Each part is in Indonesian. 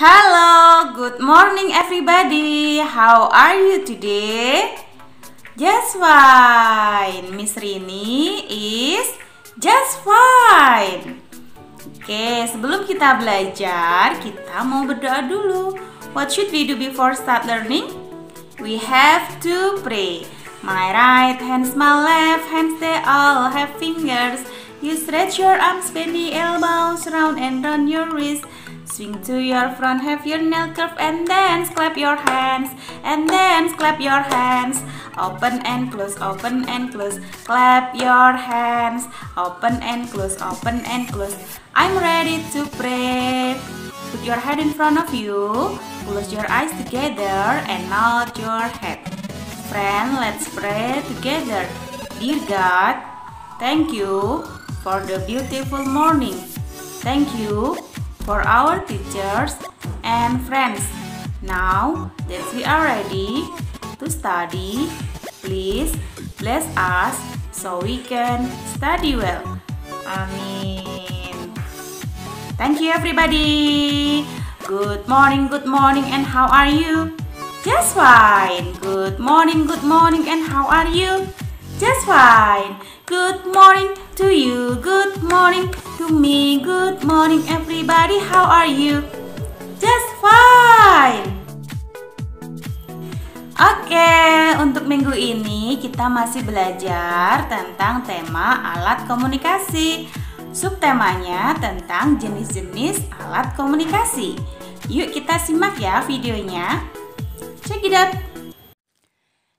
Hello, good morning everybody. How are you today? Just fine. Miss Rini is just fine. Oke, sebelum kita belajar, kita mau berdoa dulu. What should we do before start learning? We have to pray. My right hand, my left hands, they all have fingers. You stretch your arms, bend the elbows, round and round your wrist. Swing to your front, have your nail curve, and then clap your hands, and then clap your hands. Open and close, open and close. Clap your hands, open and close, open and close. I'm ready to pray. Put your head in front of you, close your eyes together, and nod your head. Friend, let's pray together. Dear God, thank you for the beautiful morning. Thank you for our teachers and friends. Now that we are ready to study, please bless us so we can study well. Amin. Thank you everybody. Good morning, and how are you? Just fine. Good morning, and how are you? Just fine. Good morning to you. Good morning to me. Good morning everybody. How are you? Just fine. Oke, untuk minggu ini kita masih belajar tentang tema alat komunikasi. Subtemanya tentang jenis-jenis alat komunikasi. Yuk kita simak ya videonya. Check it out.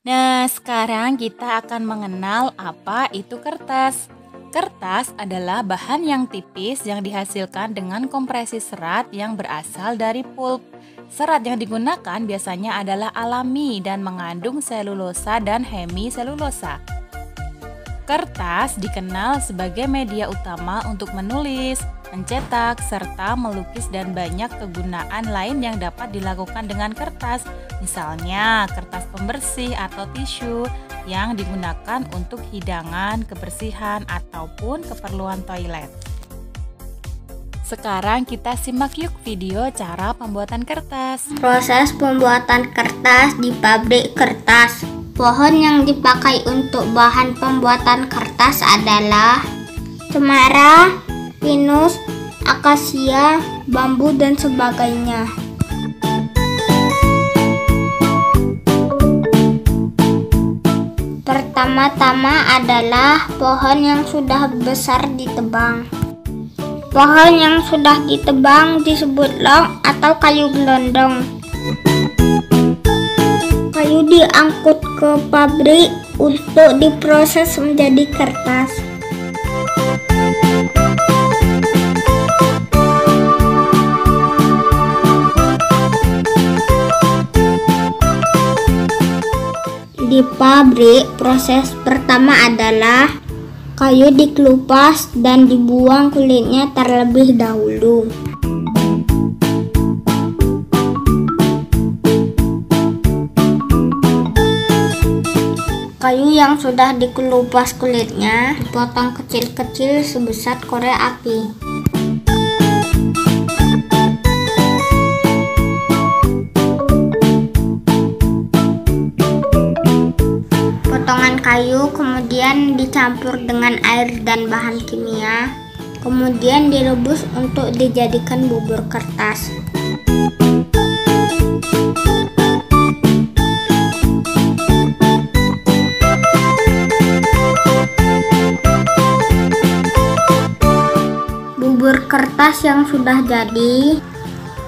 Nah, sekarang kita akan mengenal apa itu kertas. Kertas adalah bahan yang tipis yang dihasilkan dengan kompresi serat yang berasal dari pulp. Serat yang digunakan biasanya adalah alami dan mengandung selulosa dan hemiselulosa. Kertas dikenal sebagai media utama untuk menulis, mencetak, serta melukis dan banyak kegunaan lain yang dapat dilakukan dengan kertas. Misalnya kertas pembersih atau tisu yang digunakan untuk hidangan, kebersihan, ataupun keperluan toilet. Sekarang kita simak yuk video cara pembuatan kertas. Proses pembuatan kertas di pabrik kertas. Pohon yang dipakai untuk bahan pembuatan kertas adalah cemara, pinus, akasia, bambu, dan sebagainya. Pertama-tama adalah pohon yang sudah besar ditebang. Pohon yang sudah ditebang disebut long atau kayu gelondong. Kayu diangkut ke pabrik untuk diproses menjadi kertas. Di pabrik, proses pertama adalah kayu dikelupas dan dibuang kulitnya terlebih dahulu. Kayu yang sudah dikelupas kulitnya dipotong kecil-kecil sebesar korek api. Potongan kayu kemudian dicampur dengan air dan bahan kimia, kemudian direbus untuk dijadikan bubur kertas. Bubur kertas yang sudah jadi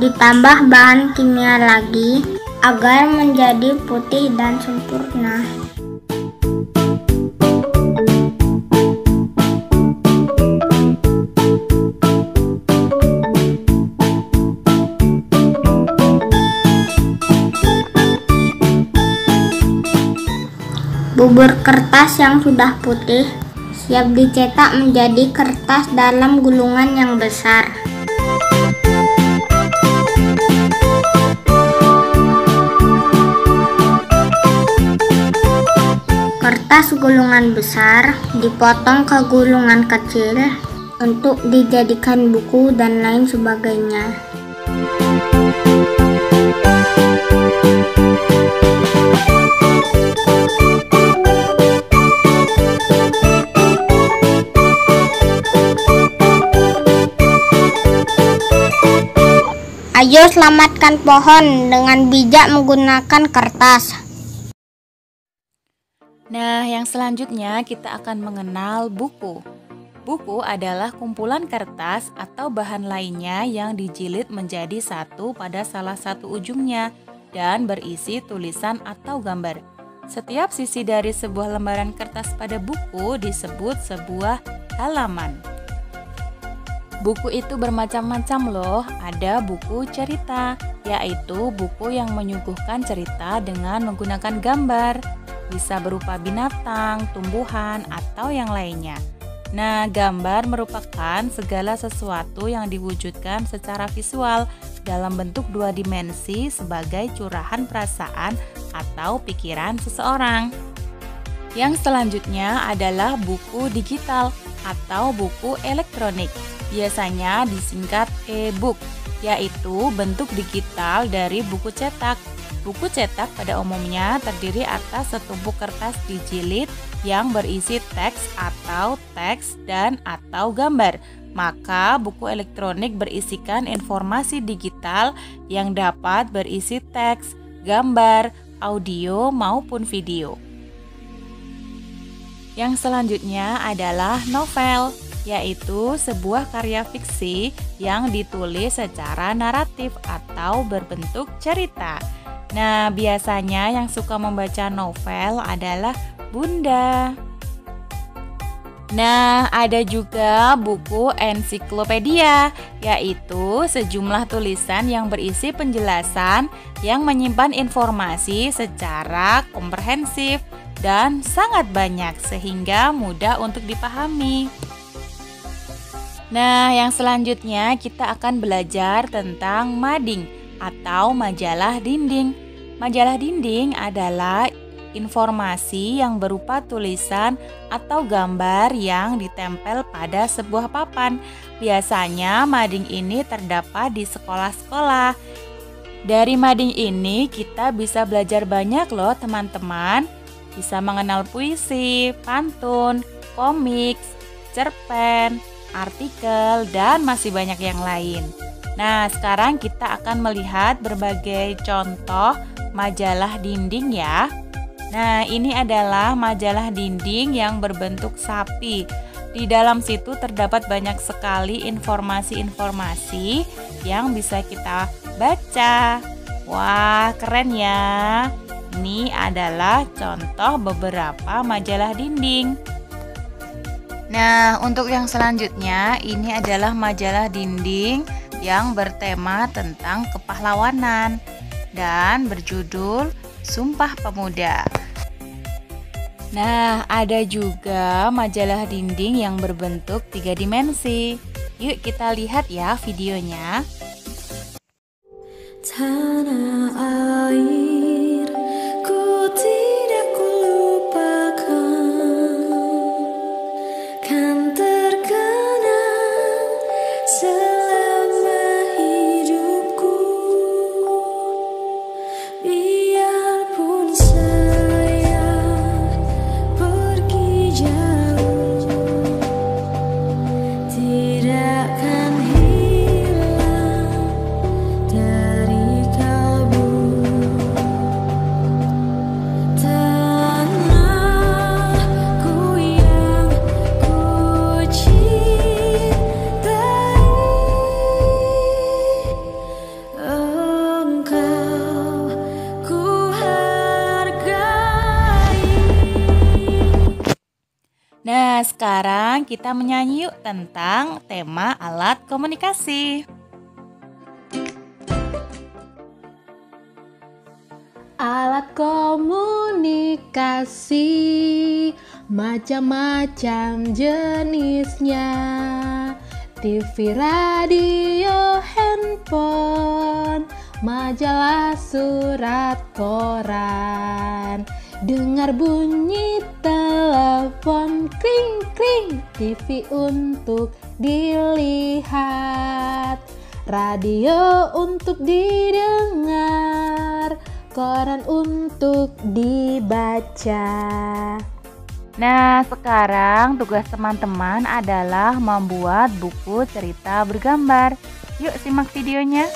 ditambah bahan kimia lagi agar menjadi putih dan sempurna. Bubur kertas yang sudah putih siap dicetak menjadi kertas dalam gulungan yang besar. Kertas gulungan besar dipotong ke gulungan kecil untuk dijadikan buku dan lain sebagainya. hijau selamatkan pohon dengan bijak menggunakan kertas. Nah, yang selanjutnya kita akan mengenal buku. Buku adalah kumpulan kertas atau bahan lainnya yang dijilid menjadi satu pada salah satu ujungnya dan berisi tulisan atau gambar. Setiap sisi dari sebuah lembaran kertas pada buku disebut sebuah halaman. Buku itu bermacam-macam loh. Ada buku cerita, yaitu buku yang menyuguhkan cerita dengan menggunakan gambar. Bisa berupa binatang, tumbuhan, atau yang lainnya. Nah, gambar merupakan segala sesuatu yang diwujudkan secara visual dalam bentuk dua dimensi sebagai curahan perasaan atau pikiran seseorang. Yang selanjutnya adalah buku digital atau buku elektronik. Biasanya disingkat e-book, yaitu bentuk digital dari buku cetak. Buku cetak pada umumnya terdiri atas setumpuk kertas dijilid yang berisi teks dan atau gambar. Maka buku elektronik berisikan informasi digital yang dapat berisi teks, gambar, audio maupun video. Yang selanjutnya adalah novel, yaitu sebuah karya fiksi yang ditulis secara naratif atau berbentuk cerita. Nah, biasanya yang suka membaca novel adalah Bunda. Nah, ada juga buku ensiklopedia, yaitu sejumlah tulisan yang berisi penjelasan yang menyimpan informasi secara komprehensif dan sangat banyak sehingga mudah untuk dipahami. Nah, yang selanjutnya kita akan belajar tentang mading atau majalah dinding. Majalah dinding adalah informasi yang berupa tulisan atau gambar yang ditempel pada sebuah papan. Biasanya mading ini terdapat di sekolah-sekolah. Dari mading ini kita bisa belajar banyak loh teman-teman. Bisa mengenal puisi, pantun, komik, cerpen, artikel, dan masih banyak yang lain. Nah, sekarang kita akan melihat berbagai contoh majalah dinding ya. Nah, ini adalah majalah dinding yang berbentuk sapi. Di dalam situ terdapat banyak sekali informasi-informasi yang bisa kita baca. Wah, keren ya. Ini adalah contoh beberapa majalah dinding. Nah, untuk yang selanjutnya, ini adalah majalah dinding yang bertema tentang kepahlawanan dan berjudul Sumpah Pemuda. Nah, ada juga majalah dinding yang berbentuk 3 dimensi. Yuk kita lihat ya videonya. Tanah air, ku tidak kulupakan, kan terkenang selama hidupku. Biarpun saya pergi jauh, tidak akan hilang dari kalbu. Tanahku yang ku cintai, engkau ku hargai. Nah, sekarang kita menyanyi yuk tentang tema alat komunikasi. Alat komunikasi macam-macam jenisnya. TV, radio, handphone, majalah, surat, koran. Dengar bunyi telepon, kring kring. TV untuk dilihat, radio untuk didengar, koran untuk dibaca. Nah, sekarang tugas teman-teman adalah membuat buku cerita bergambar. Yuk simak videonya.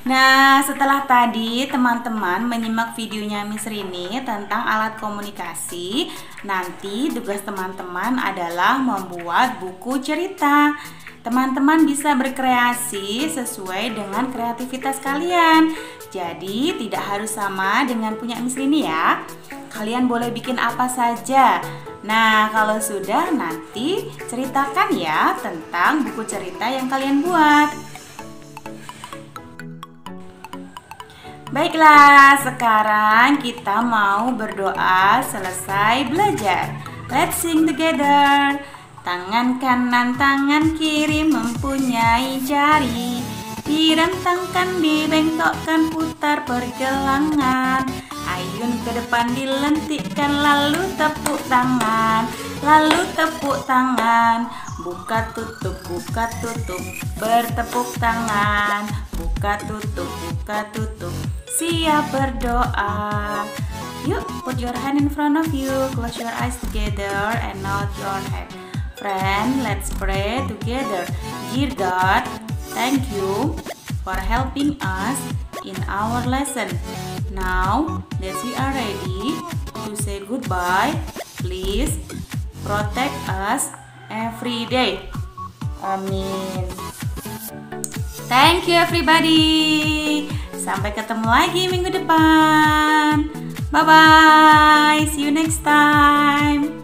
Nah, setelah tadi teman-teman menyimak videonya Miss Rini tentang alat komunikasi, nanti tugas teman-teman adalah membuat buku cerita. Teman-teman bisa berkreasi sesuai dengan kreativitas kalian. Jadi, tidak harus sama dengan punya Miss Rini ya. Kalian boleh bikin apa saja. Nah, kalau sudah nanti ceritakan ya tentang buku cerita yang kalian buat. Baiklah, sekarang kita mau berdoa selesai belajar. Let's sing together. Tangan kanan, tangan kiri mempunyai jari. Direntangkan, dibengkokkan, putar pergelangan. Ayun ke depan dilentikkan, lalu tepuk tangan. Lalu tepuk tangan. Buka tutup, bertepuk tangan. Buka tutup, siap berdoa. Yuk, put your hand in front of you, close your eyes together and nod your head. Friend, let's pray together. Dear God, thank you for helping us in our lesson. Now that we are ready to say goodbye, please protect us every day. Amin. Thank you everybody. Sampai ketemu lagi minggu depan. Bye bye. See you next time.